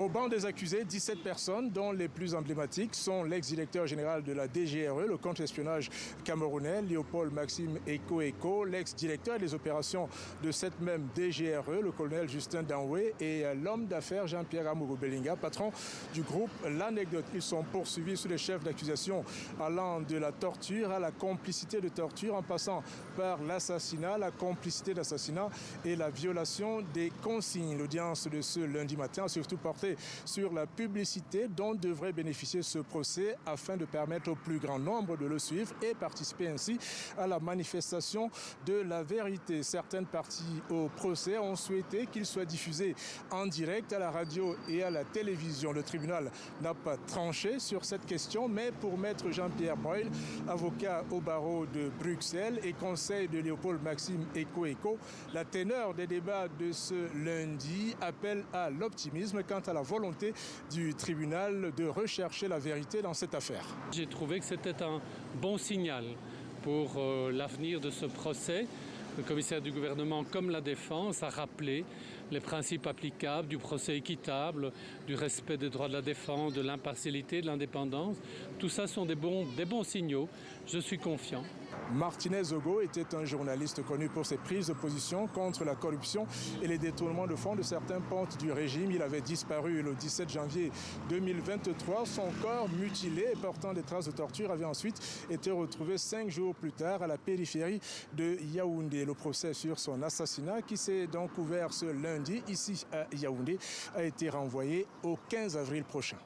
Au banc des accusés, 17 personnes, dont les plus emblématiques sont l'ex-directeur général de la DGRE, le contre-espionnage camerounais, Léopold Maxime Eko, l'ex-directeur des opérations de cette même DGRE, le colonel Justin Danoué, et l'homme d'affaires Jean-Pierre Amourou Belinga, patron du groupe L'Anecdote. Ils sont poursuivis sous les chefs d'accusation allant de la torture à la complicité de torture, en passant par l'assassinat, la complicité d'assassinat et la violation des consignes. L'audience de ce lundi matin a surtout porté sur la publicité dont devrait bénéficier ce procès afin de permettre au plus grand nombre de le suivre et participer ainsi à la manifestation de la vérité. Certaines parties au procès ont souhaité qu'il soit diffusé en direct à la radio et à la télévision. Le tribunal n'a pas tranché sur cette question, mais pour maître Jean-Pierre Boyle, avocat au barreau de Bruxelles et conseil de Léopold Maxime Eko, la teneur des débats de ce lundi appelle à l'optimisme quant à la volonté du tribunal de rechercher la vérité dans cette affaire. J'ai trouvé que c'était un bon signal pour l'avenir de ce procès. Le commissaire du gouvernement, comme la défense, a rappelé les principes applicables du procès équitable, du respect des droits de la défense, de l'impartialité, de l'indépendance. Tout ça sont des bons signaux. Je suis confiant. Martinez Ogo était un journaliste connu pour ses prises de position contre la corruption et les détournements de fonds de certains pontes du régime. Il avait disparu le 17 janvier 2023. Son corps mutilé et portant des traces de torture avait ensuite été retrouvé 5 jours plus tard à la périphérie de Yaoundé. Le procès sur son assassinat, qui s'est donc ouvert ce lundi ici à Yaoundé, a été renvoyé au 15 avril prochain.